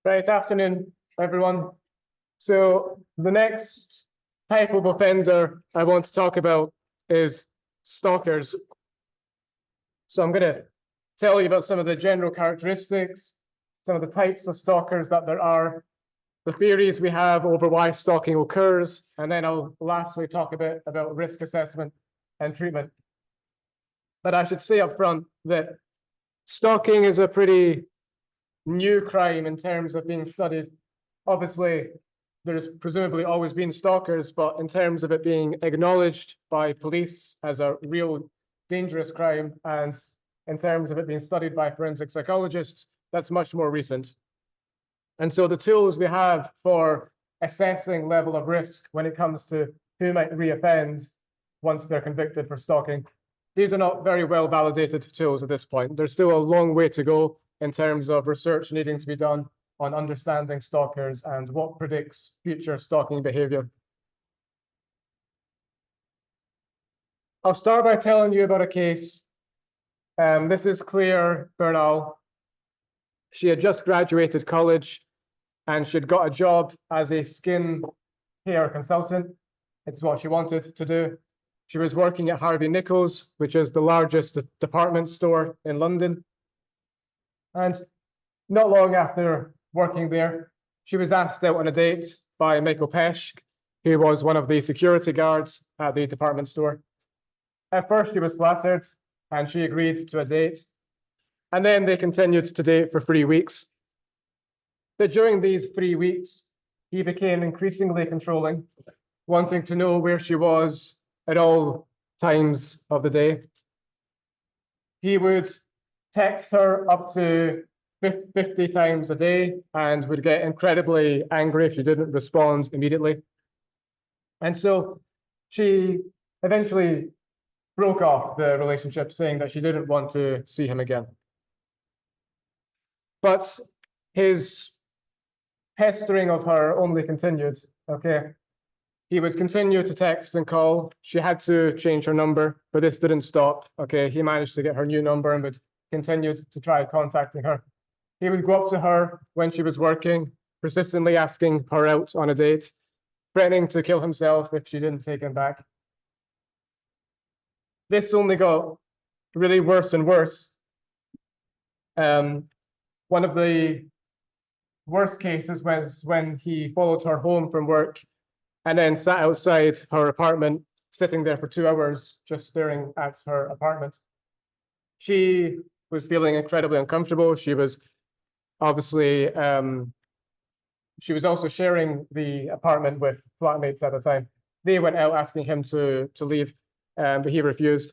Right, afternoon, everyone. So the next type of offender I want to talk about is stalkers. So I'm going to tell you about some of the general characteristics, some of the types of stalkers that there are, the theories we have over why stalking occurs, and then I'll lastly talk a bit about risk assessment and treatment. But I should say up front that stalking is a pretty new crime in terms of being studied. Obviously, there's presumably always been stalkers, but in terms of it being acknowledged by police as a real dangerous crime, and in terms of it being studied by forensic psychologists, that's much more recent. And so the tools we have for assessing level of risk when it comes to who might reoffend once they're convicted for stalking, these are not very well validated tools at this point. There's still a long way to go in terms of research needing to be done on understanding stalkers and what predicts future stalking behavior. I'll start by telling you about a case. This is Claire Bernal. She had just graduated college and she'd got a job as a skin care consultant. It's what she wanted to do. She was working at Harvey Nichols, which is the largest department store in London. And not long after working there, she was asked out on a date by Michael Pesch, who was one of the security guards at the department store. At first, she was flattered and she agreed to a date. And then they continued to date for 3 weeks. But during these 3 weeks, he became increasingly controlling, wanting to know where she was at all times of the day. He would text her up to 50 times a day and would get incredibly angry if she didn't respond immediately. And so she eventually broke off the relationship, saying that she didn't want to see him again. But his pestering of her only continued, okay? He would continue to text and call. She had to change her number, but this didn't stop, okay? He managed to get her new number and would continue to try contacting her. He would go up to her when she was working, persistently asking her out on a date, threatening to kill himself if she didn't take him back. This only got really worse and worse. One of the worst cases was when he followed her home from work and then sat outside her apartment, sitting there for 2 hours, just staring at her apartment. She was feeling incredibly uncomfortable. She was obviously, she was also sharing the apartment with flatmates at the time. They went out asking him to leave, but he refused.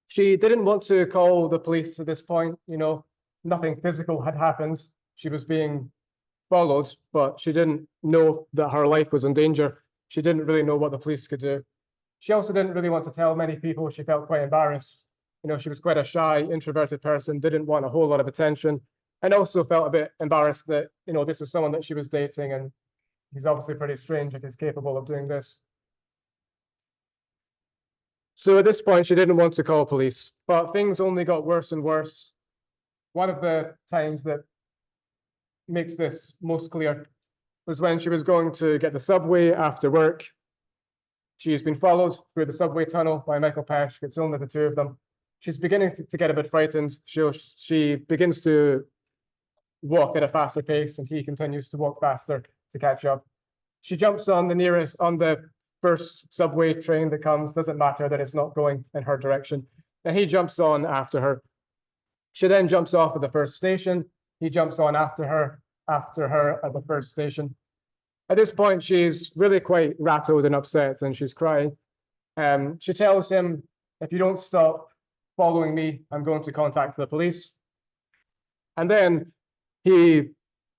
She didn't want to call the police at this point. You know, nothing physical had happened. She was being followed, but she didn't know that her life was in danger. She didn't really know what the police could do. She also didn't really want to tell many people. She felt quite embarrassed. You know, she was quite a shy, introverted person, didn't want a whole lot of attention, and also felt a bit embarrassed that, you know, this was someone that she was dating, and he's obviously pretty strange if he's capable of doing this. So at this point, she didn't want to call police, but things only got worse and worse. One of the times that makes this most clear was when she was going to get the subway after work. She's been followed through the subway tunnel by Michael Pesch. It's only the two of them. She's beginning to get a bit frightened. She begins to walk at a faster pace, and he continues to walk faster to catch up. She jumps on the first subway train that comes. Doesn't matter that it's not going in her direction. And he jumps on after her. She then jumps off at the first station. He jumps on after her at the first station. At this point, she's really quite rattled and upset, and she's crying. She tells him, if you don't stop following me, I'm going to contact the police. And then he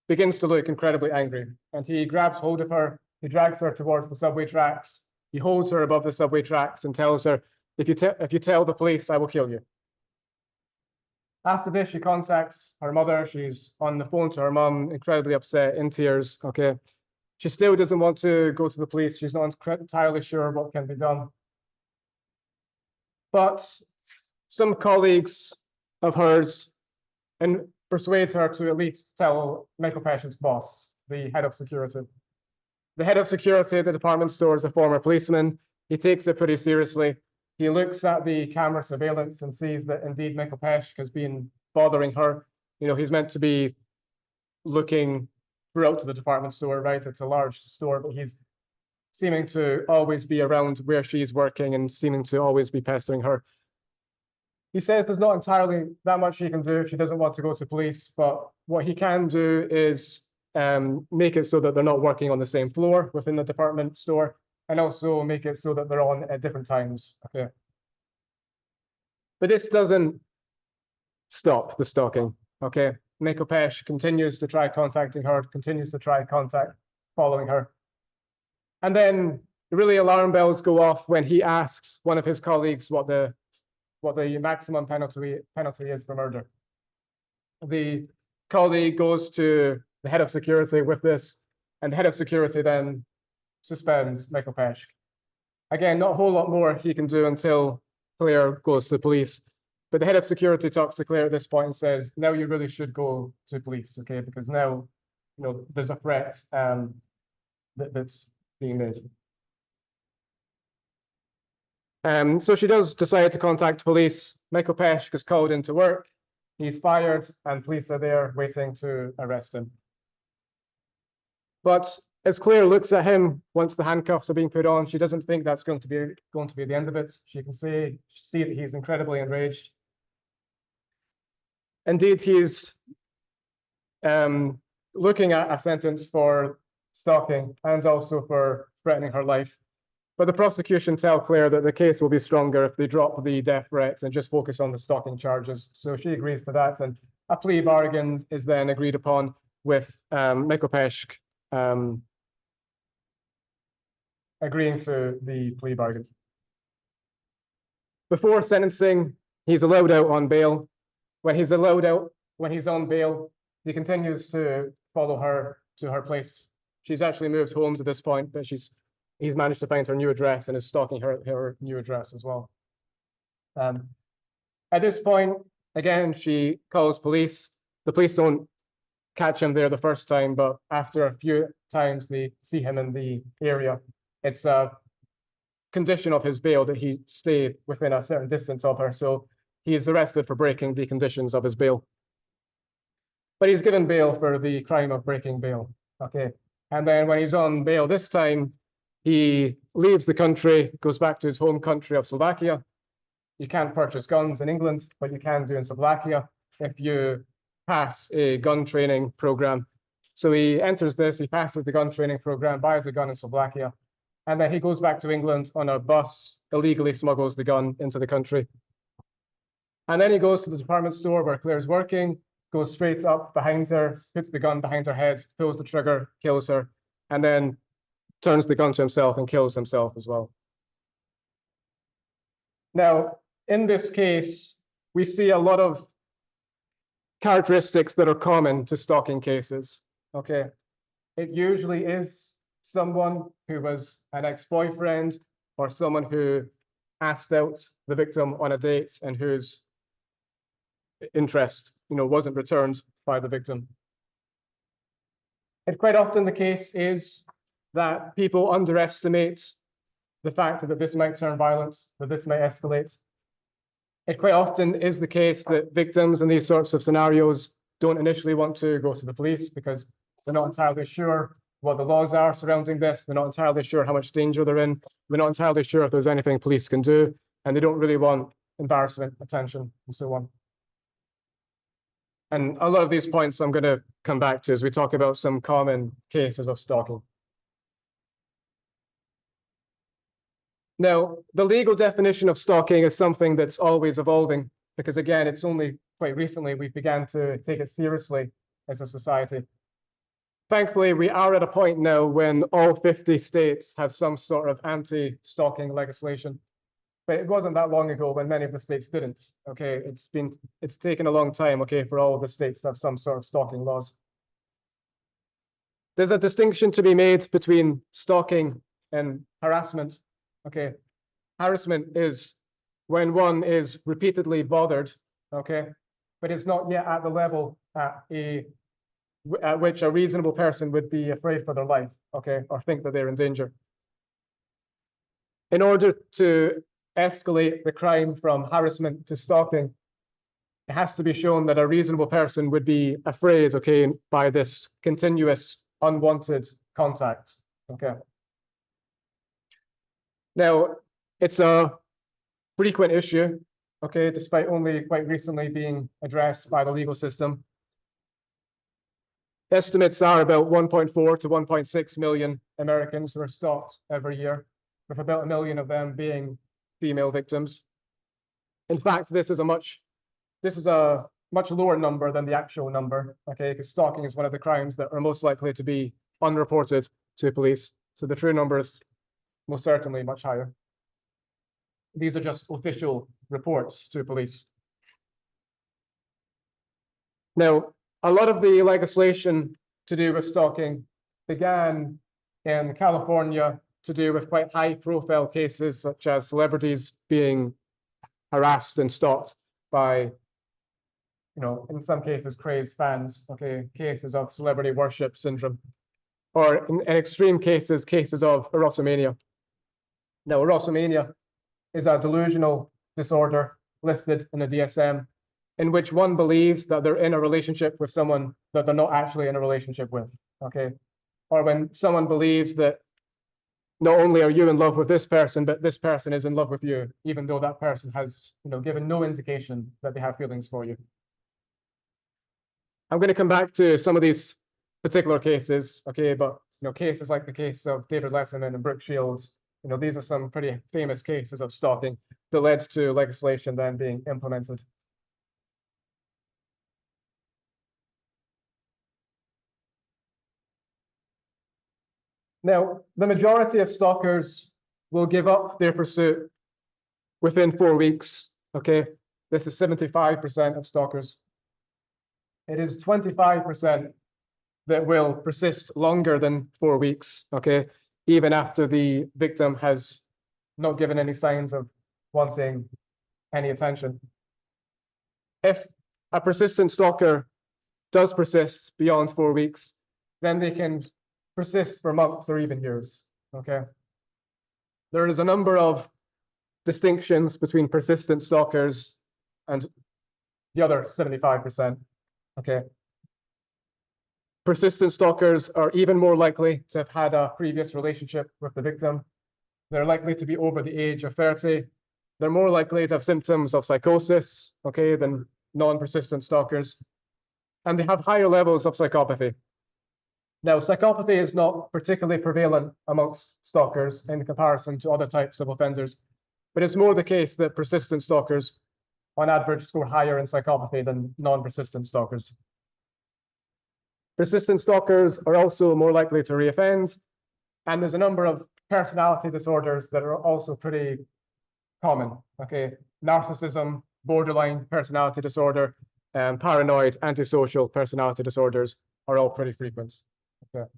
begins to look incredibly angry, and he grabs hold of her. He drags her towards the subway tracks. He holds her above the subway tracks and tells her, if you tell the police, I will kill you. After this, she contacts her mother. She's on the phone to her mum, incredibly upset, in tears, okay? She still doesn't want to go to the police. She's not entirely sure what can be done. But some colleagues of hers, and persuade her to at least tell Michael Pesch's boss, the head of security. The head of security at the department store is a former policeman. He takes it pretty seriously. He looks at the camera surveillance and sees that indeed Michael Pesch has been bothering her. You know, he's meant to be looking throughout to the department store, right? It's a large store, but he's seeming to always be around where she's working and seeming to always be pestering her. He says there's not entirely that much he can do if she doesn't want to go to police, but what he can do is make it so that they're not working on the same floor within the department store, and also make it so that they're on at different times. Okay. But this doesn't stop the stalking. Okay. Michael Pesch continues to try contacting her, continues to try following her. And then really alarm bells go off when he asks one of his colleagues what the maximum penalty is for murder. The colleague goes to the head of security with this, and the head of security then suspends Michael Pesch. Again, not a whole lot more he can do until Claire goes to police. But the head of security talks to Claire at this point and says, now you really should go to police, okay? Because now, you know, there's a threat that's being made. So she does decide to contact police. Michael Pesch gets called into work. He's fired, and police are there waiting to arrest him. But as Claire looks at him once the handcuffs are being put on, she doesn't think that's going to be the end of it. She can see that he's incredibly enraged. Indeed, he's looking at a sentence for stalking and also for threatening her life. But the prosecution tell Claire that the case will be stronger if they drop the death threats and just focus on the stalking charges. So she agrees to that, and a plea bargain is then agreed upon with Michael Pesch agreeing to the plea bargain. Before sentencing, he's allowed out on bail. When he's on bail, he continues to follow her to her place. She's actually moved homes at this point, but he's managed to find her new address and is stalking her new address as well. At this point, again, she calls police. The police don't catch him there the first time, but after a few times they see him in the area. It's a condition of his bail that he stay within a certain distance of her, so he is arrested for breaking the conditions of his bail. But he's given bail for the crime of breaking bail. Okay. And then when he's on bail this time, he leaves the country, goes back to his home country of Slovakia. You can't purchase guns in England, but you can do in Slovakia if you pass a gun training program. So he enters this, he passes the gun training program, buys a gun in Slovakia, and then he goes back to England on a bus, illegally smuggles the gun into the country. And then he goes to the department store where Claire's working, goes straight up behind her, puts the gun behind her head, pulls the trigger, kills her, and then turns the gun to himself and kills himself as well. Now, in this case, we see a lot of characteristics that are common to stalking cases, okay? It usually is someone who was an ex-boyfriend or someone who asked out the victim on a date and whose interest, wasn't returned by the victim. And quite often the case is that people underestimate the fact that this might turn violent, that this might escalate. It quite often is the case that victims in these sorts of scenarios don't initially want to go to the police because they're not entirely sure what the laws are surrounding this. They're not entirely sure how much danger they're in. They're not entirely sure if there's anything police can do, and they don't really want embarrassment, attention, and so on. And a lot of these points I'm going to come back to as we talk about some common cases of stalking. Now, the legal definition of stalking is something that's always evolving because, again, it's only quite recently we began to take it seriously as a society. Thankfully, we are at a point now when all 50 states have some sort of anti-stalking legislation. But it wasn't that long ago when many of the states didn't. Okay, it's taken a long time, okay, for all of the states to have some sort of stalking laws. There's a distinction to be made between stalking and harassment. Okay, harassment is when one is repeatedly bothered. Okay, but it's not yet at the level at which a reasonable person would be afraid for their life, okay, or think that they're in danger. In order to escalate the crime from harassment to stalking, it has to be shown that a reasonable person would be afraid, okay, by this continuous unwanted contact, okay. Now, it's a frequent issue, okay, despite only quite recently being addressed by the legal system. Estimates are about 1.4 to 1.6 million Americans who are stalked every year, with about 1 million of them being female victims. In fact, this is a much lower number than the actual number, okay, because stalking is one of the crimes that are most likely to be unreported to police. So the true number is most certainly much higher. These are just official reports to police. Now, a lot of the legislation to do with stalking began in California to do with quite high-profile cases, such as celebrities being harassed and stalked by, in some cases, crazed fans, okay, cases of celebrity worship syndrome, or in extreme cases, cases of erotomania. Now, erotomania is a delusional disorder listed in the DSM, in which one believes that they're in a relationship with someone that they're not actually in a relationship with, okay? Or when someone believes that not only are you in love with this person, but this person is in love with you, even though that person has, given no indication that they have feelings for you. I'm going to come back to some of these particular cases, okay? But, cases like the case of David Letterman and Brooke Shields, these are some pretty famous cases of stalking that led to legislation then being implemented. Now, the majority of stalkers will give up their pursuit within 4 weeks, okay? This is 75% of stalkers. It is 25% that will persist longer than 4 weeks, okay? Even after the victim has not given any signs of wanting any attention. If a persistent stalker does persist beyond 4 weeks, then they can persist for months or even years, okay? There is a number of distinctions between persistent stalkers and the other 75%, okay? Persistent stalkers are even more likely to have had a previous relationship with the victim. They're likely to be over the age of 30. They're more likely to have symptoms of psychosis, okay, than non-persistent stalkers. And they have higher levels of psychopathy. Now, psychopathy is not particularly prevalent amongst stalkers in comparison to other types of offenders, but it's more the case that persistent stalkers, on average, score higher in psychopathy than non-persistent stalkers. Persistent stalkers are also more likely to reoffend, and there's a number of personality disorders that are also pretty common, okay? Narcissism, borderline personality disorder, paranoid, antisocial personality disorders are all pretty frequent, okay?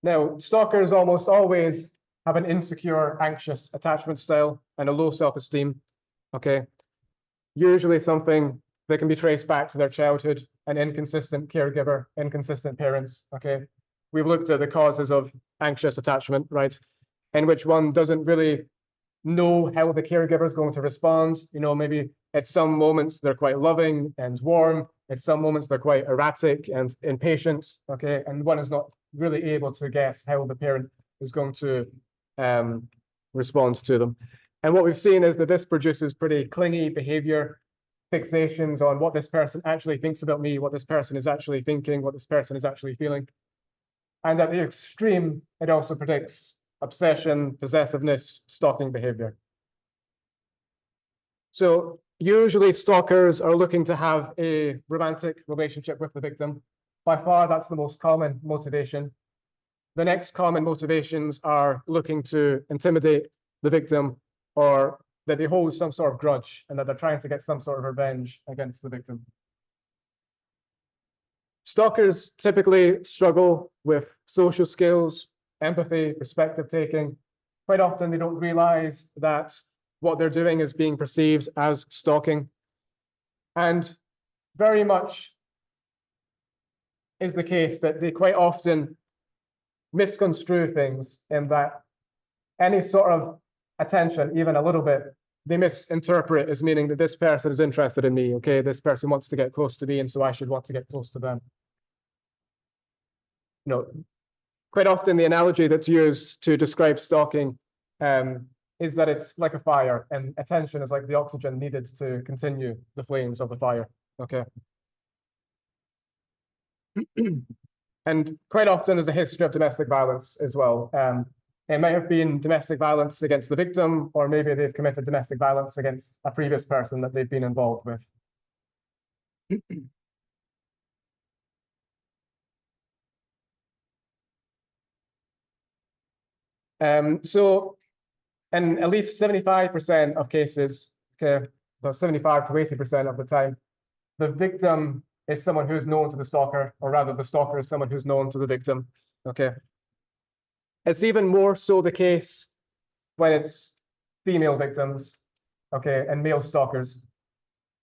Now, stalkers almost always have an insecure, anxious attachment style and a low self-esteem, okay? Usually something that can be traced back to their childhood, an inconsistent caregiver, inconsistent parents, okay? We've looked at the causes of anxious attachment, right? In which one doesn't really know how the caregiver is going to respond. Maybe at some moments they're quite loving and warm. At some moments they're quite erratic and impatient, okay? And one is not really able to guess how the parent is going to respond to them. And what we've seen is that this produces pretty clingy behavior, fixations on what this person actually thinks about me, what this person is actually thinking, what this person is actually feeling. And at the extreme, it also predicts obsession, possessiveness, stalking behavior. So usually stalkers are looking to have a romantic relationship with the victim. By far, that's the most common motivation. The next common motivations are looking to intimidate the victim, or that they hold some sort of grudge and that they're trying to get some sort of revenge against the victim. Stalkers typically struggle with social skills, empathy, perspective taking, quite often they don't realize that what they're doing is being perceived as stalking. And very much is the case that they quite often misconstrue things in that any sort of attention, even a little bit, they misinterpret as meaning that this person is interested in me, okay? This person wants to get close to me, and so I should want to get close to them. You know, quite often the analogy that's used to describe stalking is that it's like a fire, and attention is like the oxygen needed to continue the flames of the fire, okay? And quite often there's a history of domestic violence as well. It might have been domestic violence against the victim, or maybe they've committed domestic violence against a previous person that they've been involved with. So in at least 75% of cases, okay, about 75 to 80% of the time, the victim is someone who's known to the stalker, or rather the stalker is someone who's known to the victim, okay? It's even more so the case when it's female victims, okay, and male stalkers.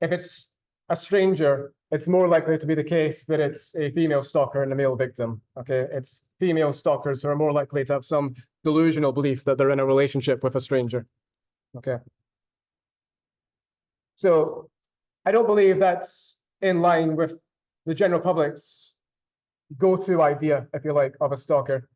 If it's a stranger, it's more likely to be the case that it's a female stalker and a male victim, okay? It's female stalkers who are more likely to have some delusional belief that they're in a relationship with a stranger, okay? So I don't believe that's in line with the general public's go-to idea, if you like, of a stalker.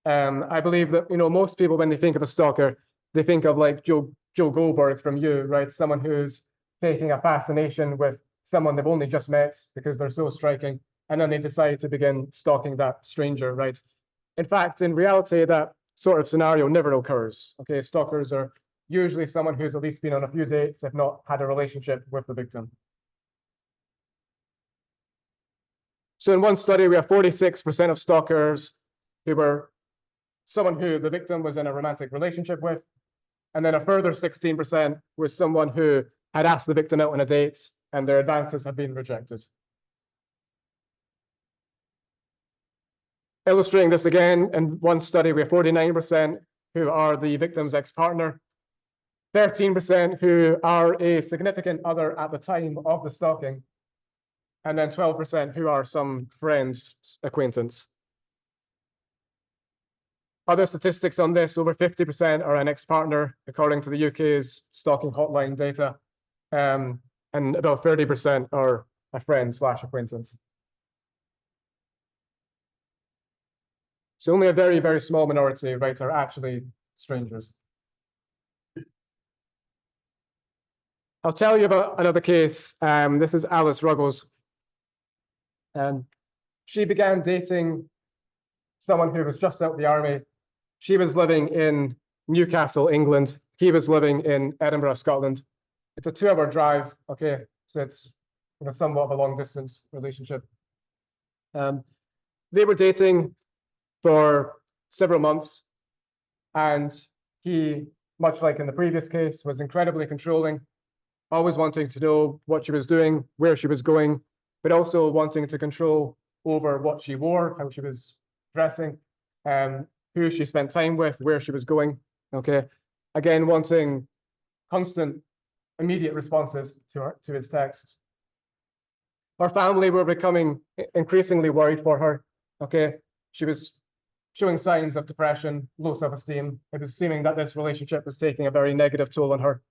I believe that, most people, when they think of a stalker, they think of like Joe Goldberg from You, right? Someone who's taking a fascination with someone they've only just met because they're so striking, and then they decide to begin stalking that stranger, right? In fact, in reality, that sort of scenario never occurs, okay? Stalkers are usually someone who's at least been on a few dates, if not had a relationship with the victim. So in one study, we have 46% of stalkers who were someone who the victim was in a romantic relationship with, and then a further 16% was someone who had asked the victim out on a date and their advances had been rejected. Illustrating this again, in one study, we have 49% who are the victim's ex-partner, 13% who are a significant other at the time of the stalking, and then 12% who are some friend's acquaintance. Other statistics on this, over 50% are an ex-partner, according to the UK's stalking hotline data, and about 30% are a friend/acquaintance. So only a very, very small minority, right, are actually strangers. I'll tell you about another case. This is Alice Ruggles. She began dating someone who was just out of the army. She was living in Newcastle, England. He was living in Edinburgh, Scotland. It's a 2-hour drive, okay? So it's somewhat of a long distance relationship. They were dating for several months, and he, much like in the previous case, was incredibly controlling, always wanting to know what she was doing, where she was going, but also wanting to control over what she wore, how she was dressing, who she spent time with, where she was going, okay? Again, wanting constant, immediate responses to his texts. Her family were becoming increasingly worried for her, okay? She was showing signs of depression, low self-esteem. It was seeming that this relationship was taking a very negative toll on her.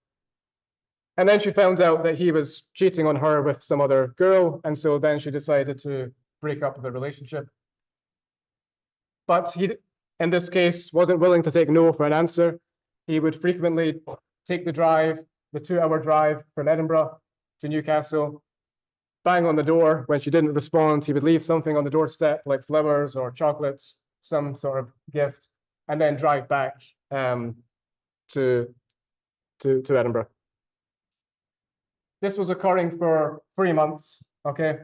And then she found out that he was cheating on her with some other girl, and so then she decided to break up the relationship. But he, in this case, wasn't willing to take no for an answer. He would frequently take the 2-hour drive from Edinburgh to Newcastle, bang on the door. When she didn't respond, he would leave something on the doorstep, like flowers or chocolates, some sort of gift, and then drive back to Edinburgh. This was occurring for 3 months, okay?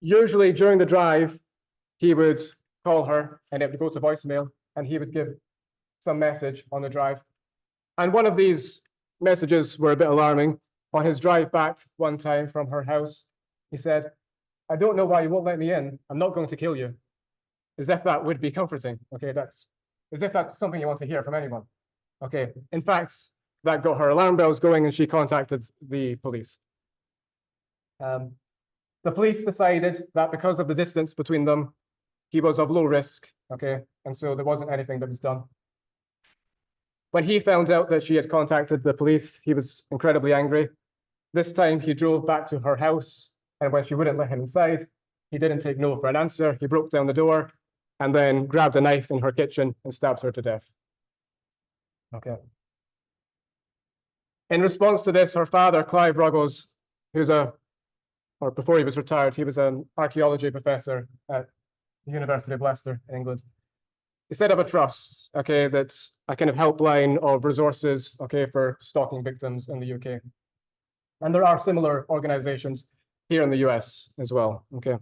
Usually during the drive, he would call her and it would go to voicemail, and he would give some message on the drive. And one of these messages were a bit alarming. On his drive back one time from her house, he said, "I don't know why you won't let me in. I'm not going to kill you." As if that would be comforting. Okay, that's as if that's something you want to hear from anyone. Okay, in fact, that got her alarm bells going and she contacted the police. The police decided that because of the distance between them, he was of low risk, okay, and so there wasn't anything that was done. When he found out that she had contacted the police, he was incredibly angry. This time he drove back to her house, and when she wouldn't let him inside, he didn't take no for an answer. He broke down the door and then grabbed a knife in her kitchen and stabbed her to death. Okay. In response to this, her father, Clive Ruggles, or before he was retired, he was an archaeology professor at the University of Leicester in England. He set up a trust, okay, that's a kind of helpline of resources, okay, for stalking victims in the UK. And there are similar organizations here in the US as well, okay.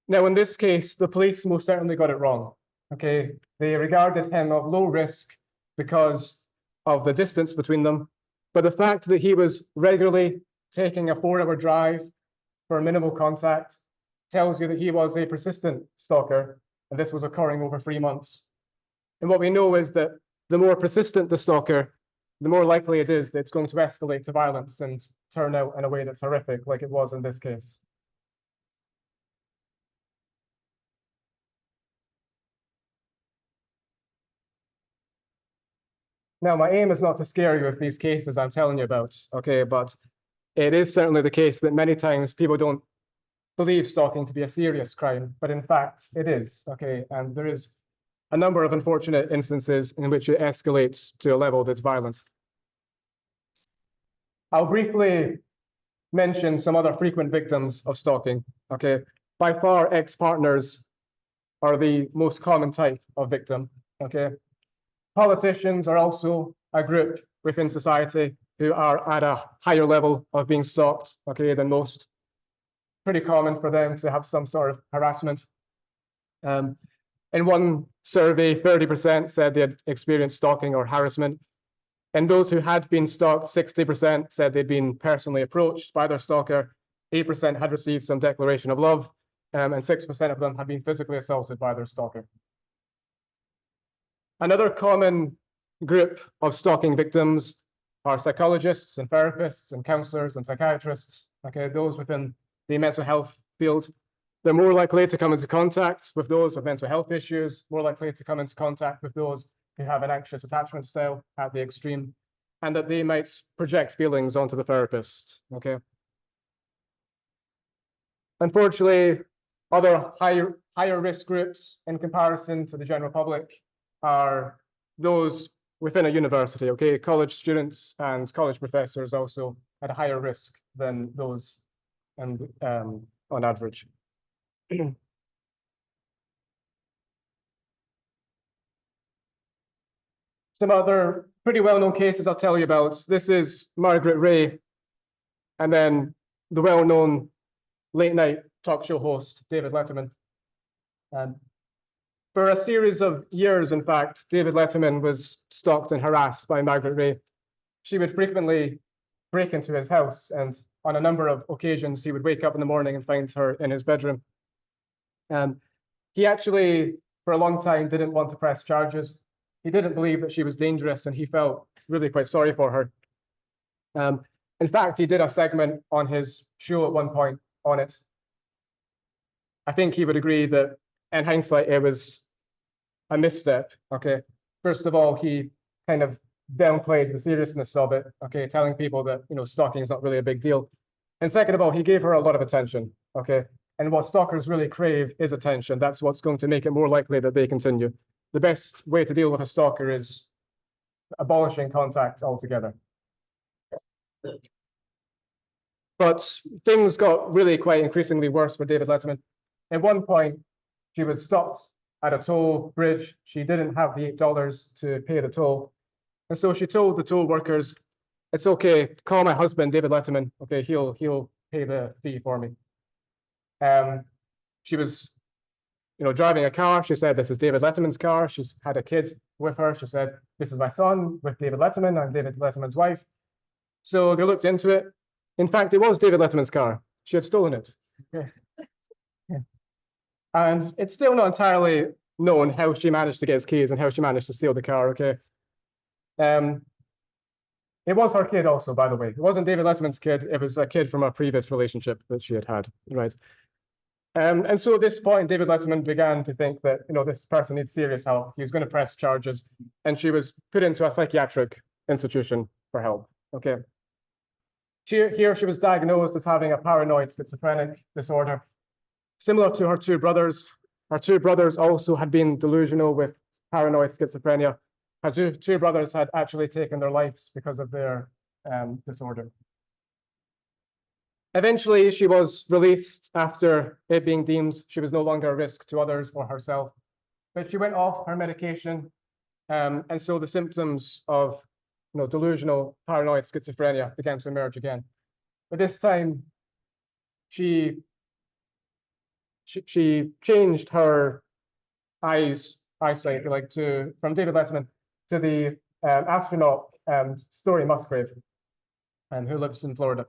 Now, in this case, the police most certainly got it wrong, okay. They regarded him of low risk because of the distance between them, but the fact that he was regularly taking a 4-hour drive for minimal contact tells you that he was a persistent stalker, and this was occurring over 3 months. And what we know is that the more persistent the stalker, the more likely it is that it's going to escalate to violence and turn out in a way that's horrific, like it was in this case. Now, my aim is not to scare you with these cases I'm telling you about, okay, but it is certainly the case that many times people don't believe stalking to be a serious crime, but in fact it is, okay, and there is a number of unfortunate instances in which it escalates to a level that's violent. I'll briefly mention some other frequent victims of stalking, okay. By far, ex-partners are the most common type of victim, okay. Politicians are also a group within society who are at a higher level of being stalked, okay, than most. Pretty common for them to have some sort of harassment. In one survey, 30% said they had experienced stalking or harassment. And those who had been stalked, 60% said they'd been personally approached by their stalker. 8% had received some declaration of love, and 6% of them had been physically assaulted by their stalker. Another common group of stalking victims are psychologists and therapists and counselors and psychiatrists, okay, those within the mental health field. They're more likely to come into contact with those with mental health issues, more likely to come into contact with those who have an anxious attachment style at the extreme, and that they might project feelings onto the therapist, okay? Unfortunately, other higher risk groups in comparison to the general public are those within a university, okay? College students and college professors also at a higher risk than those and on average. Some other pretty well-known cases I'll tell you about. This is Margaret Ray, and then the well-known late-night talk show host, David Letterman. For a series of years, in fact, David Letterman was stalked and harassed by Margaret Ray. She would frequently break into his house, and on a number of occasions, he would wake up in the morning and find her in his bedroom. He actually, for a long time, didn't want to press charges. He didn't believe that she was dangerous, and he felt really quite sorry for her. In fact, he did a segment on his show at one point on it. I think he would agree that, in hindsight, it was a misstep, okay? First of all, he kind of downplayed the seriousness of it, okay, telling people that, you know, stalking is not really a big deal. And second of all, he gave her a lot of attention, okay? And what stalkers really crave is attention. That's what's going to make it more likely that they continue. The best way to deal with a stalker is abolishing contact altogether. But things got really quite increasingly worse for David Letterman. At one point, she was stopped at a toll bridge. She didn't have the $8 to pay the toll. And so she told the toll workers, "It's okay, call my husband, David Letterman. Okay, he'll pay the fee for me." She was, you know, driving a car. She said, "This is David Letterman's car." She's had a kid with her. She said, "This is my son with David Letterman. I'm David Letterman's wife." So they looked into it. In fact, it was David Letterman's car. She had stolen it. Yeah. And it's still not entirely known how she managed to get his keys and how she managed to steal the car, okay? It was her kid also, by the way. It wasn't David Letterman's kid. It was a kid from a previous relationship that she had, right? And so at this point, David Letterman began to think that, this person needs serious help. He's going to press charges. And she was put into a psychiatric institution for help, okay? Here she was diagnosed as having a paranoid schizophrenic disorder. Similar to her two brothers also had been delusional with paranoid schizophrenia. Her two brothers had actually taken their lives because of their disorder. Eventually, she was released after it being deemed she was no longer a risk to others or herself. But she went off her medication, and so the symptoms of delusional paranoid schizophrenia began to emerge again. But this time, she changed her eyesight, from David Letterman to the astronaut Story Musgrave, who lives in Florida.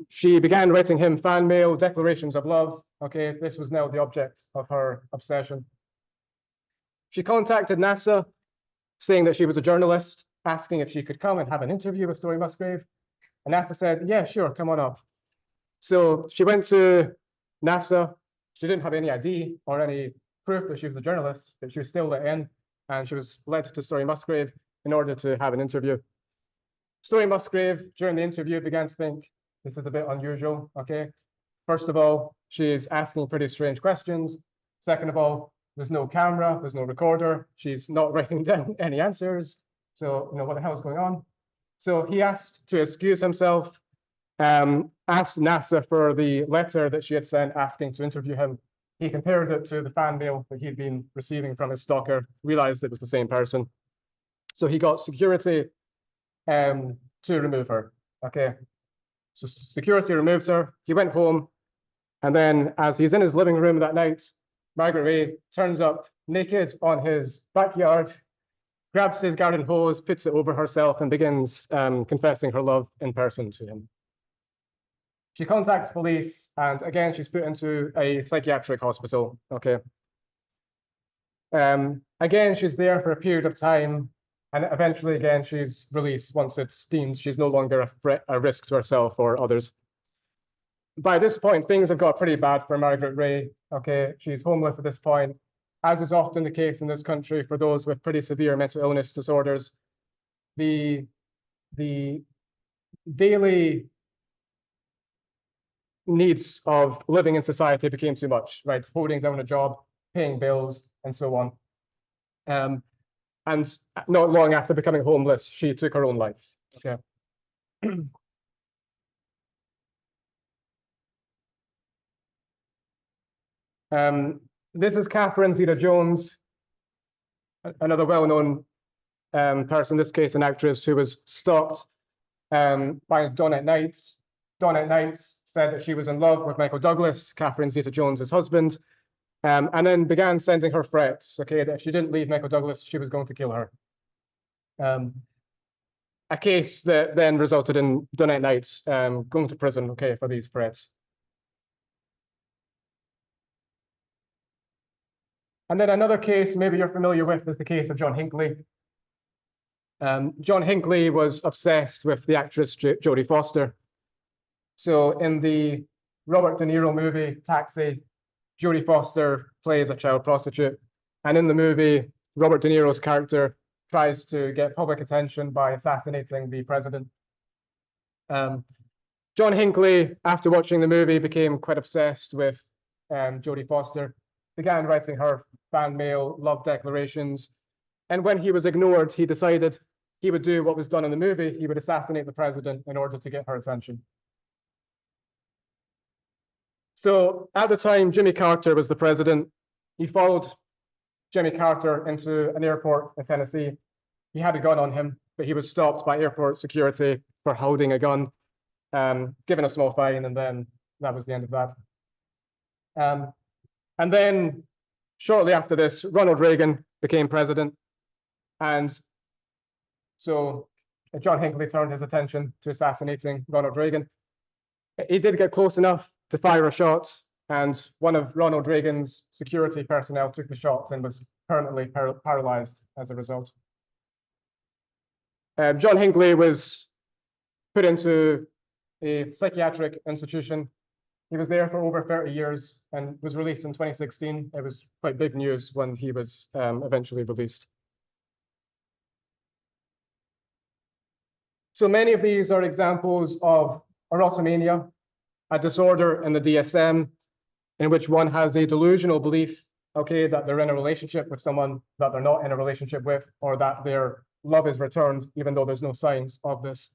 She began writing him fan mail, declarations of love. Okay, this was now the object of her obsession. She contacted NASA, saying that she was a journalist, asking if she could come and have an interview with Story Musgrave. And NASA said, yeah, sure, come on up. So she went to NASA. She didn't have any ID or any proof that she was a journalist, but she was still let in, and she was led to Story Musgrave in order to have an interview. Story Musgrave, during the interview, began to think, this is a bit unusual, okay? First of all, she's asking pretty strange questions. Second of all, there's no camera, there's no recorder. She's not writing down any answers. So, what the hell is going on? So he asked to excuse himself, asked NASA for the letter that she had sent asking to interview him. He compared it to the fan mail that he'd been receiving from his stalker, realized it was the same person. So he got security to remove her, okay? So security removed her. He went home, and then as he's in his living room that night, Margaret Ray turns up naked on his backyard, grabs his garden hose, puts it over herself, and begins confessing her love in person to him. She contacts police, and again, she's put into a psychiatric hospital, okay? Again, she's there for a period of time, and eventually, again, she's released once it's deemed she's no longer a risk to herself or others. By this point, things have got pretty bad for Margaret Ray, okay? She's homeless at this point, as is often the case in this country for those with pretty severe mental illness disorders. The daily needs of living in society became too much, right? Holding down a job, paying bills, and so on. And not long after becoming homeless, she took her own life, okay? This is Catherine Zeta-Jones, another well-known person, in this case, an actress who was stalked by Dawnette Knight. Dawnette Knight said that she was in love with Michael Douglas, Catherine Zeta-Jones' husband, and then began sending her threats, okay, that if she didn't leave Michael Douglas, she was going to kill her. A case that then resulted in Dawnette Knight going to prison, okay, for these threats. And then another case maybe you're familiar with is the case of John Hinckley. John Hinckley was obsessed with the actress Jodie Foster. So in the Robert De Niro movie, Taxi, Jodie Foster plays a child prostitute. And in the movie, Robert De Niro's character tries to get public attention by assassinating the president. John Hinckley, after watching the movie, became quite obsessed with Jodie Foster, began writing her fan mail, love declarations. And when he was ignored, he decided he would do what was done in the movie. He would assassinate the president in order to get her attention. So at the time, Jimmy Carter was the president. He followed Jimmy Carter into an airport in Tennessee. He had a gun on him, but he was stopped by airport security for holding a gun, given a small fine, and then that was the end of that. And then shortly after this, Ronald Reagan became president. And so John Hinckley turned his attention to assassinating Ronald Reagan. He did get close enough to fire a shot, and one of Ronald Reagan's security personnel took the shot and was permanently paralyzed as a result. John Hinckley was put into a psychiatric institution. He was there for over 30 years and was released in 2016. It was quite big news when he was eventually released. So many of these are examples of erotomania, a disorder in the DSM, in which one has a delusional belief, okay, that they're in a relationship with someone that they're not in a relationship with, or that their love is returned, even though there's no signs of this.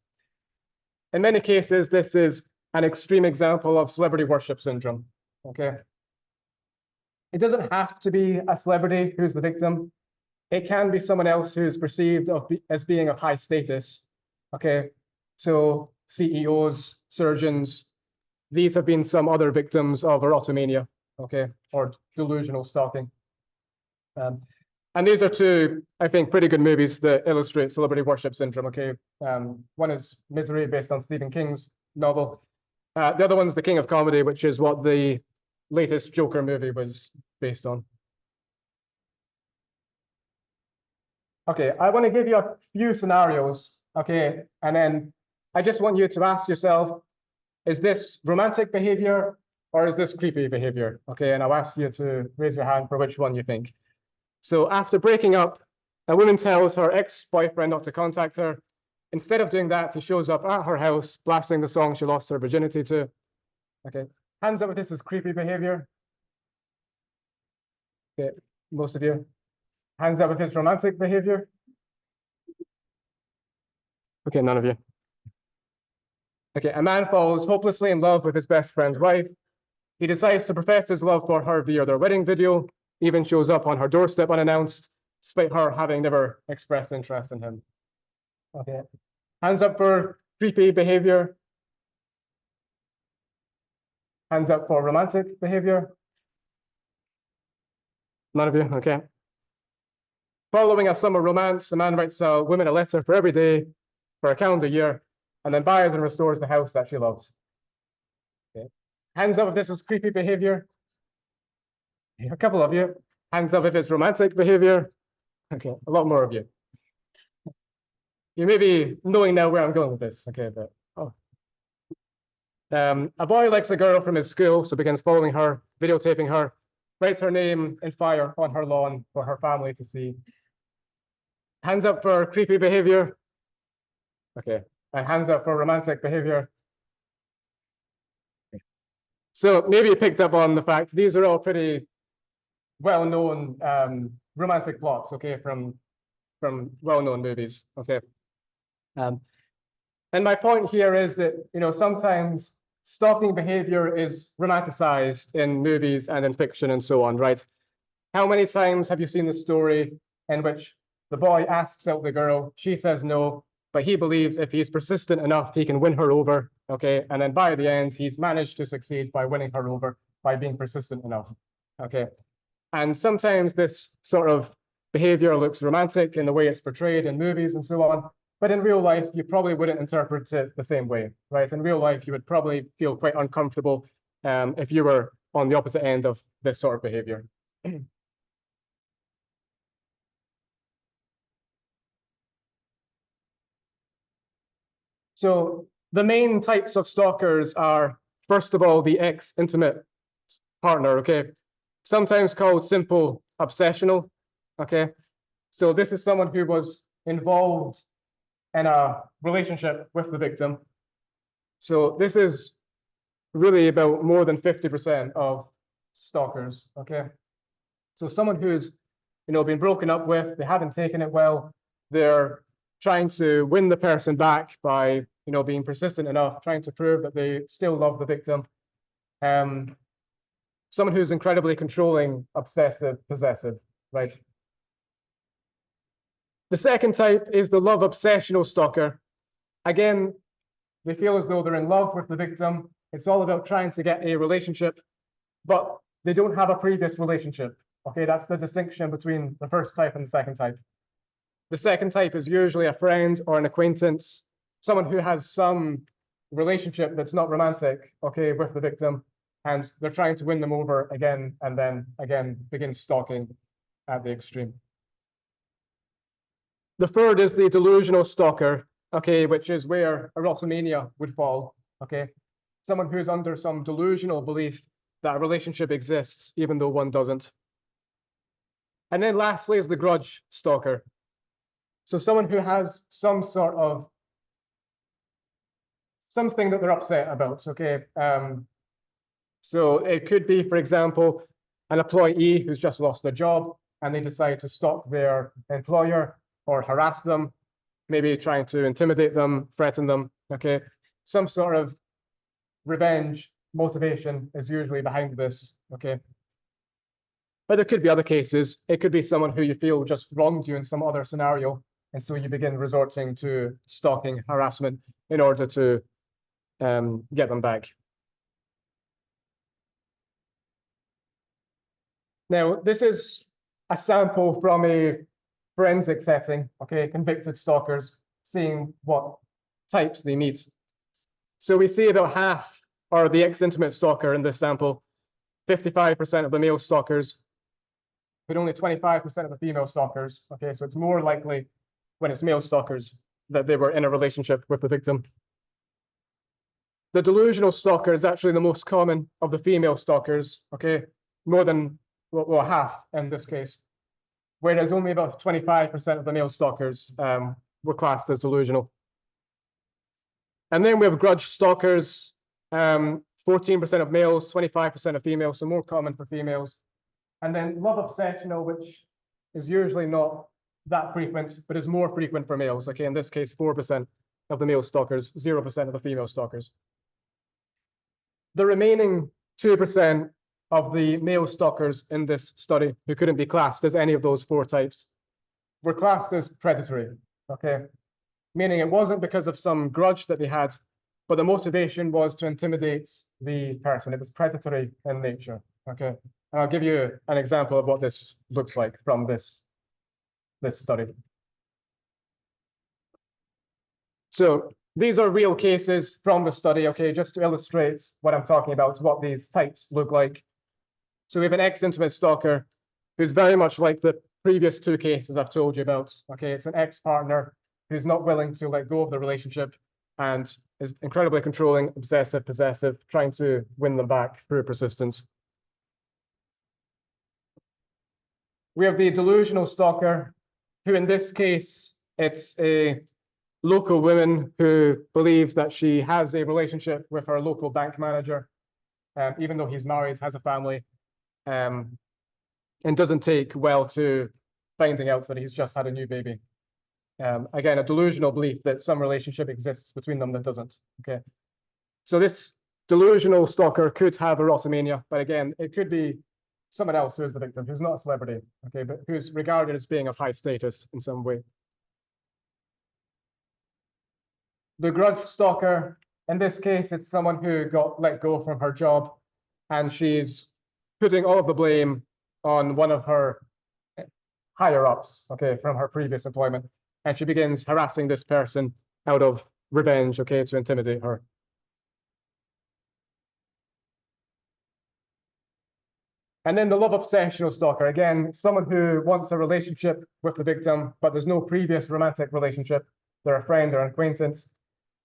In many cases, this is an extreme example of celebrity worship syndrome, okay? It doesn't have to be a celebrity who's the victim. It can be someone else who's perceived as being of high status, okay? So CEOs, surgeons, these have been some other victims of erotomania, okay, or delusional stalking. And these are two, I think, pretty good movies that illustrate celebrity worship syndrome, okay? One is Misery, based on Stephen King's novel. The other one's The King of Comedy, which is what the latest Joker movie was based on. Okay, I want to give you a few scenarios, okay? And then I just want you to ask yourself, is this romantic behavior or is this creepy behavior? Okay, and I'll ask you to raise your hand for which one you think. So after breaking up, a woman tells her ex-boyfriend not to contact her. Instead of doing that, he shows up at her house, blasting the song she lost her virginity to. Okay, hands up if this is creepy behavior. Okay, most of you. Hands up if it's romantic behavior. Okay, none of you. Okay, a man falls hopelessly in love with his best friend's wife. He decides to profess his love for her via their wedding video, even shows up on her doorstep unannounced, despite her having never expressed interest in him. Okay, hands up for creepy behavior. Hands up for romantic behavior. None of you, okay. Following a summer romance, a man writes a woman a letter for every day for a calendar year, and then buys and restores the house that she loves. Okay. Hands up if this is creepy behavior. A couple of you. Hands up if it's romantic behavior. Okay, a lot more of you. You may be knowing now where I'm going with this. Okay, but a boy likes a girl from his school, so begins following her, videotaping her, writes her name in fire on her lawn for her family to see. Hands up for creepy behavior. Okay, and hands up for romantic behavior. So maybe you picked up on the fact these are all pretty well-known romantic plots, okay, from well-known movies, okay. And my point here is that, you know, sometimes stalking behavior is romanticized in movies and in fiction and so on, right? How many times have you seen the story in which the boy asks out the girl, she says no, but he believes if he's persistent enough, he can win her over, okay? And then by the end, he's managed to succeed by winning her over by being persistent enough, okay? And sometimes this sort of behavior looks romantic in the way it's portrayed in movies and so on, but in real life, you probably wouldn't interpret it the same way, right? In real life, you would probably feel quite uncomfortable if you were on the opposite end of this sort of behavior. So the main types of stalkers are, first of all, the ex-intimate partner, okay? Sometimes called simple obsessional, okay? So this is someone who was involved in a relationship with the victim. So this is really about more than 50% of stalkers, okay? So someone who's, you know, been broken up with, they haven't taken it well, they're trying to win the person back by, you know, being persistent enough, trying to prove that they still love the victim. Someone who's incredibly controlling, obsessive, possessive, right? The second type is the love-obsessional stalker. Again, they feel as though they're in love with the victim. It's all about trying to get a relationship, but they don't have a previous relationship. Okay, that's the distinction between the first type and the second type. The second type is usually a friend or an acquaintance, someone who has some relationship that's not romantic, okay, with the victim. and they're trying to win them over again, and then again begin stalking at the extreme. The third is the delusional stalker, okay, which is where erotomania would fall, okay? Someone who's under some delusional belief that a relationship exists, even though one doesn't. And then lastly is the grudge stalker. So someone who has some sort of something that they're upset about, okay? So it could be, for example, an employee who's just lost their job and they decide to stalk their employer or harass them, maybe trying to intimidate them, threaten them, okay? Some sort of revenge motivation is usually behind this, okay? But there could be other cases. It could be someone who you feel just wronged you in some other scenario, and so you begin resorting to stalking, harassment in order to get them back. Now, this is a sample from a forensic setting, okay, convicted stalkers, seeing what types they meet. So we see about half are the ex-intimate stalker in this sample, 55% of the male stalkers, but only 25% of the female stalkers, okay, so it's more likely when it's male stalkers that they were in a relationship with the victim. The delusional stalker is actually the most common of the female stalkers, okay, more than, well, half in this case, whereas only about 25% of the male stalkers were classed as delusional. And then we have grudge stalkers, 14% of males, 25% of females, so more common for females. And then love-obsessional, which is usually not that frequent, but is more frequent for males. Okay, in this case, 4% of the male stalkers, 0% of the female stalkers. The remaining 2% of the male stalkers in this study, who couldn't be classed as any of those four types, were classed as predatory, okay? Meaning it wasn't because of some grudge that they had, but the motivation was to intimidate the person. It was predatory in nature, okay? And I'll give you an example of what this looks like from this study. So these are real cases from the study, okay, just to illustrate what I'm talking about, what these types look like. So we have an ex-intimate stalker who's very much like the previous two cases I've told you about, okay? It's an ex-partner who's not willing to let go of the relationship and is incredibly controlling, obsessive, possessive, trying to win them back through persistence. We have the delusional stalker, who in this case, it's a local woman who believes that she has a relationship with her local bank manager, even though he's married, has a family, and doesn't take well to finding out that he's just had a new baby. Again, a delusional belief that some relationship exists between them that doesn't, okay? So this delusional stalker could have erotomania, but again, it could be someone else who is the victim, who's not a celebrity, okay, but who's regarded as being of high status in some way. The grudge stalker, in this case, it's someone who got let go from her job, and she's putting all of the blame on one of her higher-ups, okay, from her previous employment, and she begins harassing this person out of revenge, okay, to intimidate her. And then the love-obsessional stalker, again, someone who wants a relationship with the victim, but there's no previous romantic relationship. They're a friend or an acquaintance.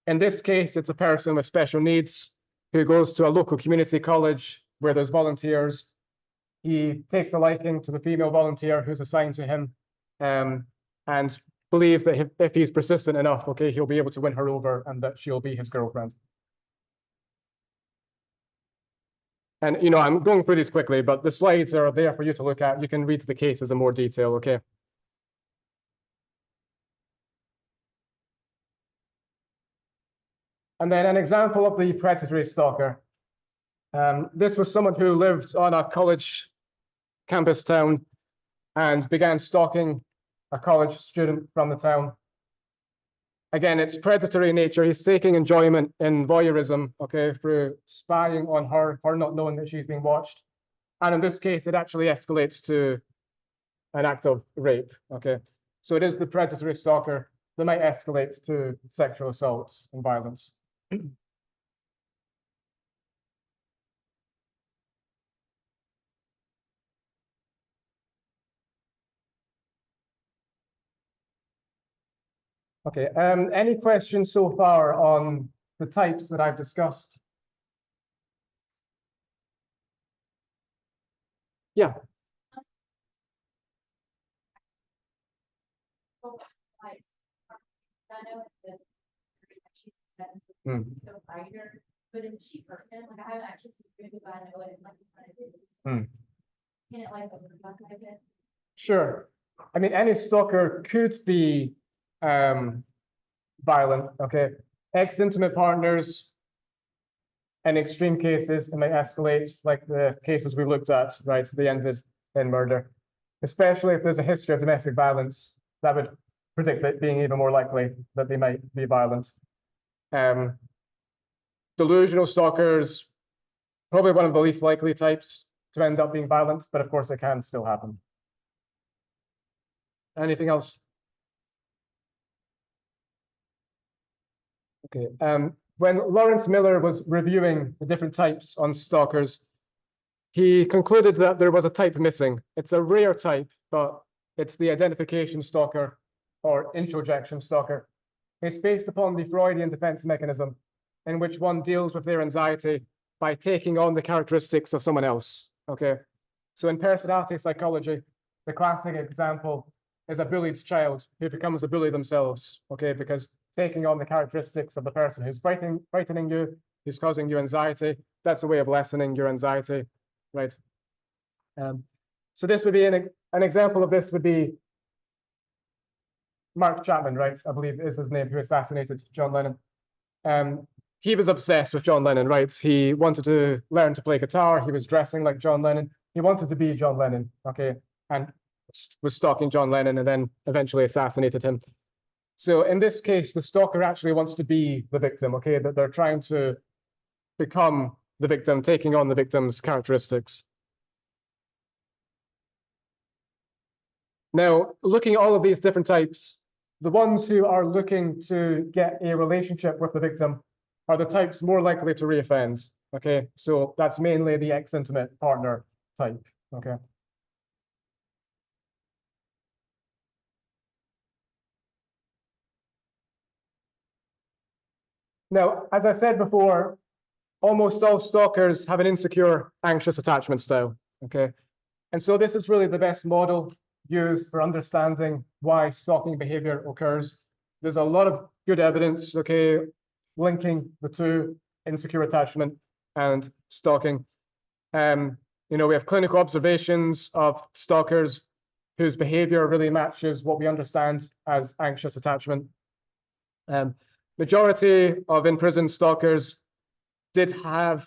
In this case, it's a person with special needs who goes to a local community college where there's volunteers. He takes a liking to the female volunteer who's assigned to him, and believes that if he's persistent enough, okay, he'll be able to win her over and that she'll be his girlfriend. And, you know, I'm going through these quickly, but the slides are there for you to look at. You can read the cases in more detail, okay? And then an example of the predatory stalker. This was someone who lived on a college campus town and began stalking a college student from the town. Again, it's predatory in nature. He's taking enjoyment in voyeurism, okay, through spying on her, her not knowing that she's being watched. And in this case, it actually escalates to an act of rape, okay? So it is the predatory stalker that might escalate to sexual assault and violence. Okay, any questions so far on the types that I've discussed? Yeah. Hmm. But is she perfect? Like I haven't actually seen it, but I know it like what it is. Hmm. Can it like overcome like it? Sure. I mean, any stalker could be violent, okay? Ex-intimate partners, in extreme cases, it might escalate, like the cases we looked at, right? They ended in murder. Especially if there's a history of domestic violence, that would predict it being even more likely that they might be violent. Delusional stalkers, probably one of the least likely types to end up being violent, but of course it can still happen. Anything else? Okay. When Lawrence Miller was reviewing the different types on stalkers, he concluded that there was a type missing. It's a rare type, but it's the identification stalker or introjection stalker. It's based upon the Freudian defense mechanism, in which one deals with their anxiety by taking on the characteristics of someone else. Okay. So in personality psychology, the classic example is a bullied child who becomes a bully themselves. Okay, because taking on the characteristics of the person who's frightening you, who's causing you anxiety, that's a way of lessening your anxiety, right? So this would be an example of this would be Mark Chapman, right? I believe is his name, who assassinated John Lennon. He was obsessed with John Lennon, right? He wanted to learn to play guitar. He was dressing like John Lennon. He wanted to be John Lennon, okay? And was stalking John Lennon and then eventually assassinated him. So in this case, the stalker actually wants to be the victim, okay? That they're trying to become the victim, taking on the victim's characteristics. Now, looking at all of these different types, the ones who are looking to get a relationship with the victim are the types more likely to reoffend, okay? So that's mainly the ex-intimate partner type, okay? Now, as I said before, almost all stalkers have an insecure, anxious attachment style, okay? And so this is really the best model used for understanding why stalking behavior occurs. There's a lot of good evidence, okay, linking the two, insecure attachment and stalking. We have clinical observations of stalkers whose behavior really matches what we understand as anxious attachment. Majority of imprisoned stalkers did have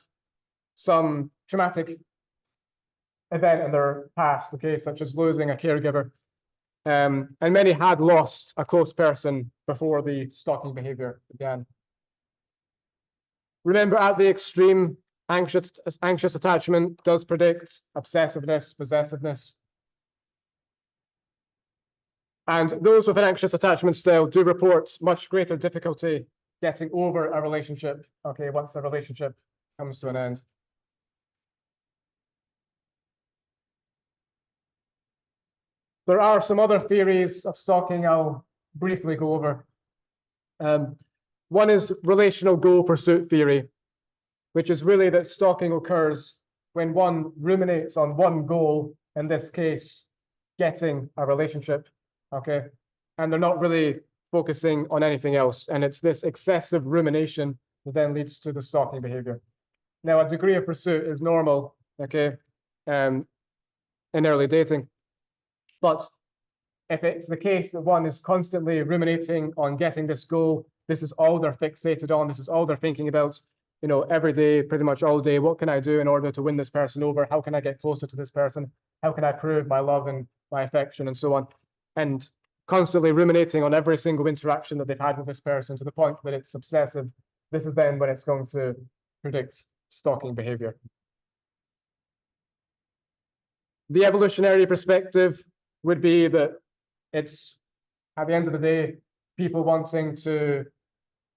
some traumatic event in their past, okay, such as losing a caregiver. And many had lost a close person before the stalking behavior began. Remember, at the extreme, anxious attachment does predict obsessiveness, possessiveness. And those with an anxious attachment style do report much greater difficulty getting over a relationship, okay, once the relationship comes to an end. There are some other theories of stalking I'll briefly go over. One is relational goal pursuit theory, which is really that stalking occurs when one ruminates on one goal, in this case, getting a relationship, okay? And they're not really focusing on anything else. And it's this excessive rumination that then leads to the stalking behavior. Now, a degree of pursuit is normal, okay, in early dating. But if it's the case that one is constantly ruminating on getting this goal, this is all they're fixated on, this is all they're thinking about, every day, pretty much all day, what can I do in order to win this person over? How can I get closer to this person? How can I prove my love and my affection and so on? And constantly ruminating on every single interaction that they've had with this person to the point that it's obsessive. This is then when it's going to predict stalking behavior. The evolutionary perspective would be that it's, at the end of the day, people wanting to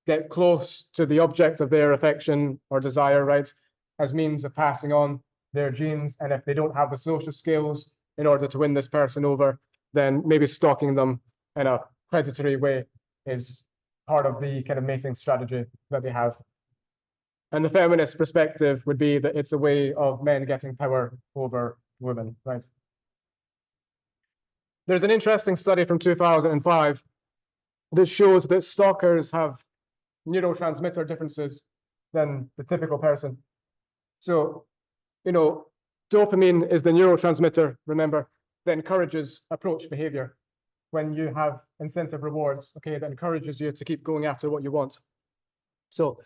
get close to the object of their affection or desire, right, as means of passing on their genes. And if they don't have the social skills in order to win this person over, then maybe stalking them in a predatory way is part of the kind of mating strategy that they have. And the feminist perspective would be that it's a way of men getting power over women, right? There's an interesting study from 2005 that shows that stalkers have neurotransmitter differences than the typical person. So, dopamine is the neurotransmitter, remember, that encourages approach behavior. When you have incentive rewards, okay, that encourages you to keep going after what you want. So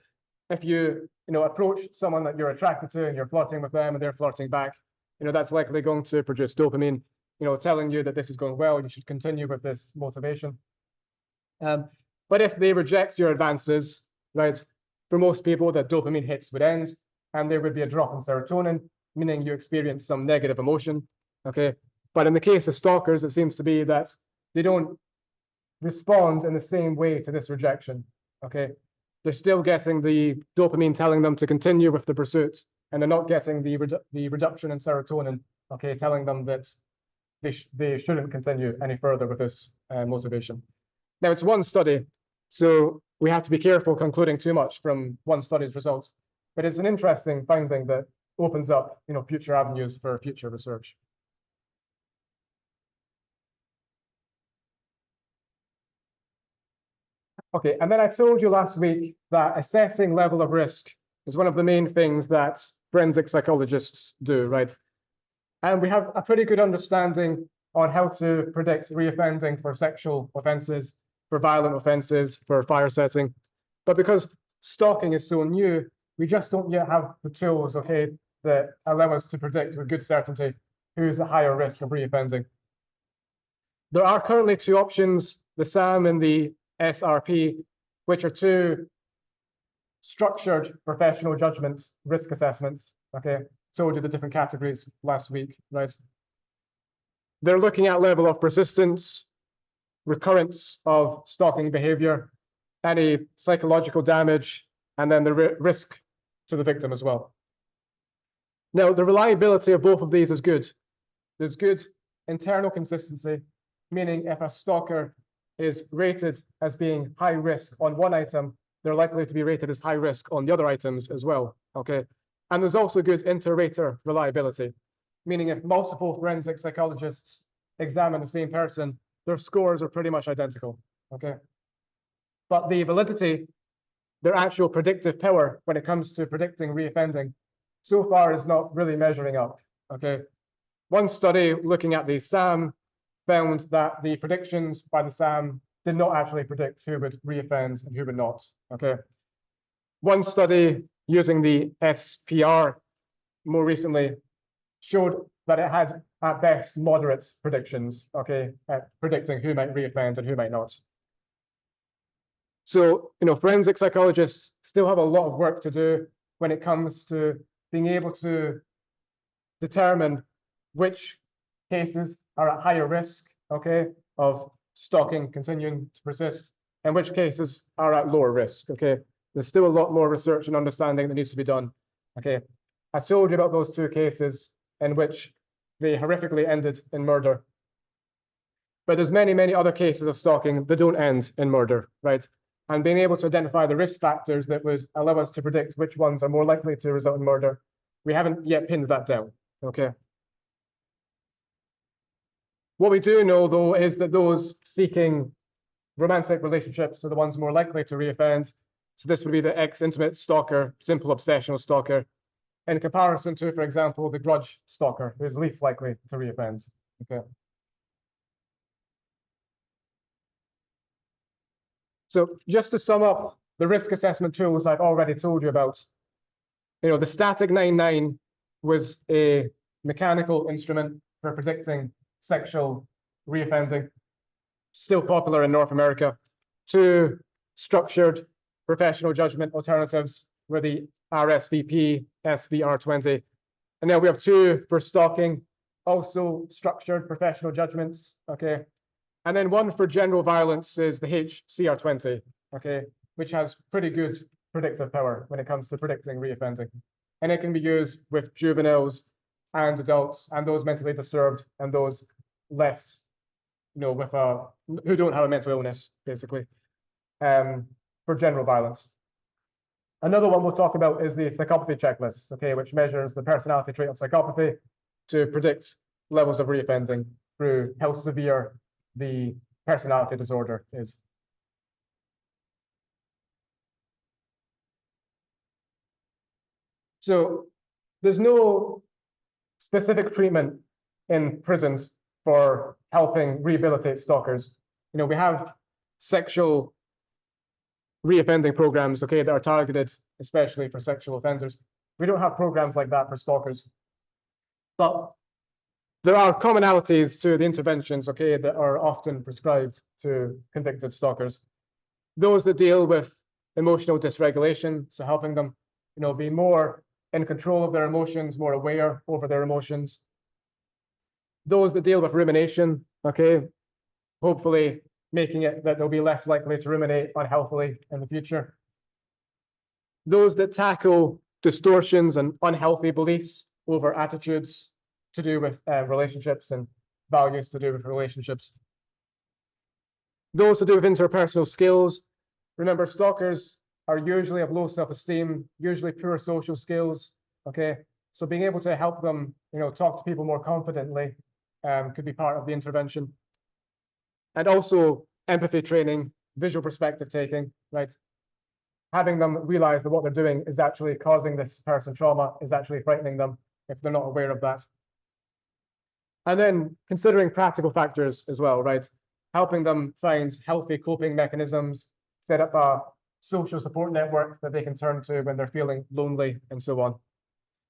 if you, approach someone that you're attracted to and you're flirting with them and they're flirting back, that's likely going to produce dopamine, telling you that this is going well, you should continue with this motivation. But if they reject your advances, right, for most people, that dopamine hits would end and there would be a drop in serotonin, meaning you experience some negative emotion, okay? But in the case of stalkers, it seems to be that they don't respond in the same way to this rejection, okay? They're still getting the dopamine telling them to continue with the pursuit, and they're not getting the reduction in serotonin, okay, telling them that they shouldn't continue any further with this motivation. Now, it's one study, so we have to be careful concluding too much from one study's results, but it's an interesting finding that opens up, future avenues for future research. Okay, and then I told you last week that assessing level of risk is one of the main things that forensic psychologists do, right? And we have a pretty good understanding on how to predict reoffending for sexual offenses, for violent offenses, for fire setting. But because stalking is so new, we just don't yet have the tools, okay, that allow us to predict with good certainty who's at higher risk of reoffending. There are currently two options, the SAM and the SRP, which are two structured professional judgment risk assessments, okay? Told you the different categories last week, right? They're looking at level of persistence, recurrence of stalking behavior, any psychological damage, and then the risk to the victim as well. Now, the reliability of both of these is good. There's good internal consistency, meaning if a stalker is rated as being high risk on one item, they're likely to be rated as high risk on the other items as well, okay? And there's also good inter-rater reliability, meaning if multiple forensic psychologists examine the same person, their scores are pretty much identical, okay? But the validity, their actual predictive power when it comes to predicting reoffending, so far is not really measuring up, okay? One study looking at the SAM found that the predictions by the SAM did not actually predict who would reoffend and who would not, okay? One study using the SPR more recently showed that it had at best moderate predictions, okay, at predicting who might reoffend and who might not. So, forensic psychologists still have a lot of work to do when it comes to being able to determine which cases are at higher risk, okay, of stalking continuing to persist, and which cases are at lower risk, okay? There's still a lot more research and understanding that needs to be done, okay? I told you about those two cases in which they horrifically ended in murder. But there's many, many other cases of stalking that don't end in murder, right? And being able to identify the risk factors that would allow us to predict which ones are more likely to result in murder, we haven't yet pinned that down, okay? What we do know, though, is that those seeking romantic relationships are the ones more likely to reoffend. So this would be the ex-intimate stalker, simple obsessional stalker, in comparison to, for example, the grudge stalker, who is least likely to reoffend, okay? So just to sum up the risk assessment tools I've already told you about, the static 99 was a mechanical instrument for predicting sexual reoffending, still popular in North America. Two structured professional judgment alternatives were the RSVP, SVR20. And now we have two for stalking, also structured professional judgments, okay? And then one for general violence is the HCR20, okay, which has pretty good predictive power when it comes to predicting reoffending. And it can be used with juveniles and adults and those mentally disturbed and those less, with who don't have a mental illness, basically. for general violence. Another one we'll talk about is the psychopathy checklist, okay, which measures the personality trait of psychopathy to predict levels of reoffending through how severe the personality disorder is. So there's no specific treatment in prisons for helping rehabilitate stalkers. You know, we have sexual reoffending programs, okay, that are targeted especially for sexual offenders. We don't have programs like that for stalkers. But there are commonalities to the interventions, okay, that are often prescribed to convicted stalkers. Those that deal with emotional dysregulation, so helping them, you know, be more in control of their emotions, more aware over their emotions. Those that deal with rumination, okay, hopefully making it that they'll be less likely to ruminate unhealthily in the future. Those that tackle distortions and unhealthy beliefs over attitudes to do with relationships and values to do with relationships. Those to do with interpersonal skills. Remember, stalkers are usually of low self-esteem, usually poor social skills, okay? So being able to help them, you know, talk to people more confidently could be part of the intervention. And also empathy training, visual perspective taking, right? Having them realize that what they're doing is actually causing this person trauma, is actually frightening them if they're not aware of that. And then considering practical factors as well, right? Helping them find healthy coping mechanisms, set up a social support network that they can turn to when they're feeling lonely and so on.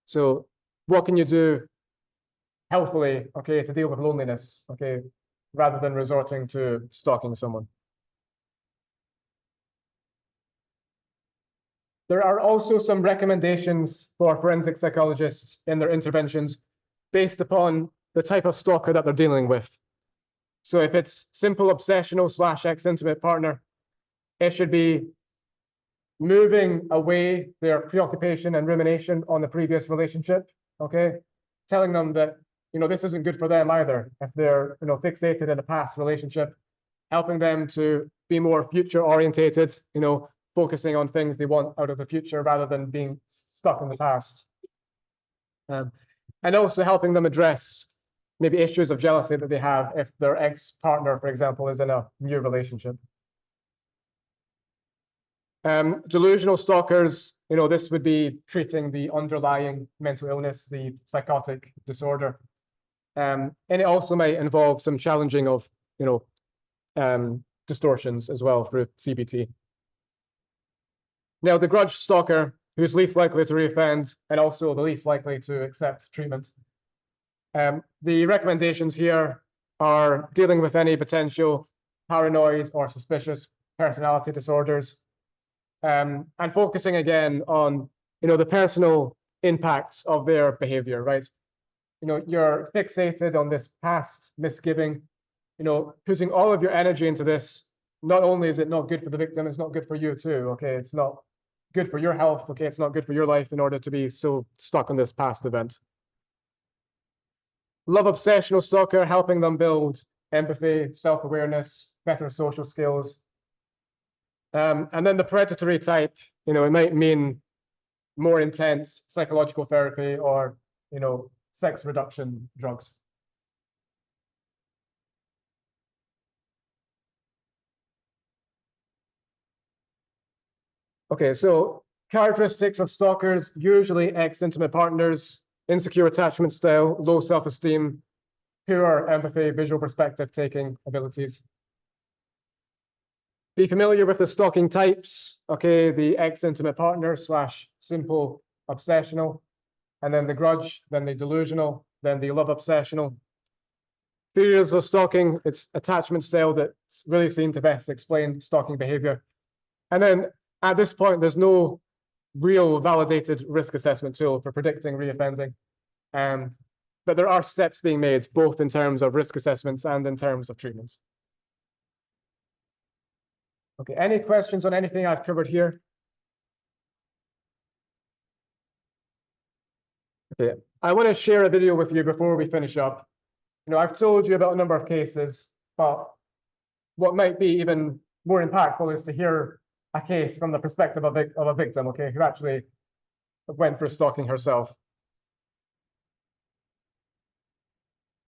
So what can you do healthily, okay, to deal with loneliness, okay, rather than resorting to stalking someone? There are also some recommendations for forensic psychologists in their interventions based upon the type of stalker that they're dealing with. So if it's simple obsessional / ex-intimate partner, it should be moving away their preoccupation and rumination on the previous relationship, okay? Telling them that, you know, this isn't good for them either. If they're, you know, fixated in a past relationship, helping them to be more future orientated, you know, focusing on things they want out of the future rather than being stuck in the past. And also helping them address maybe issues of jealousy that they have if their ex-partner, for example, is in a new relationship. Delusional stalkers, you know, this would be treating the underlying mental illness, the psychotic disorder. And it also might involve some challenging of, you know, distortions as well through CBT. Now, the grudge stalker, who's least likely to reoffend and also the least likely to accept treatment. The recommendations here are dealing with any potential paranoid or suspicious personality disorders, and focusing again on, you know, the personal impacts of their behavior, right? You know, you're fixated on this past misgiving, you know, putting all of your energy into this. Not only is it not good for the victim, it's not good for you too, okay? It's not good for your health, okay? It's not good for your life in order to be so stuck on this past event. Love-obsessional stalker, helping them build empathy, self-awareness, better social skills. And then the predatory type, you know, it might mean more intense psychological therapy or, you know, sex reduction drugs. Okay, so characteristics of stalkers, usually ex-intimate partners, insecure attachment style, low self-esteem, poor empathy, visual perspective taking abilities. Be familiar with the stalking types, okay, the ex-intimate partner / simple obsessional, and then the grudge, then the delusional, then the love-obsessional. Theories of stalking, it's attachment style that's really seen to best explain stalking behavior. And then at this point, there's no real validated risk assessment tool for predicting reoffending. But there are steps being made, both in terms of risk assessments and in terms of treatments. Okay, any questions on anything I've covered here? Okay, I want to share a video with you before we finish up. You know, I've told you about a number of cases, but what might be even more impactful is to hear a case from the perspective of a victim, okay, who actually went for stalking herself.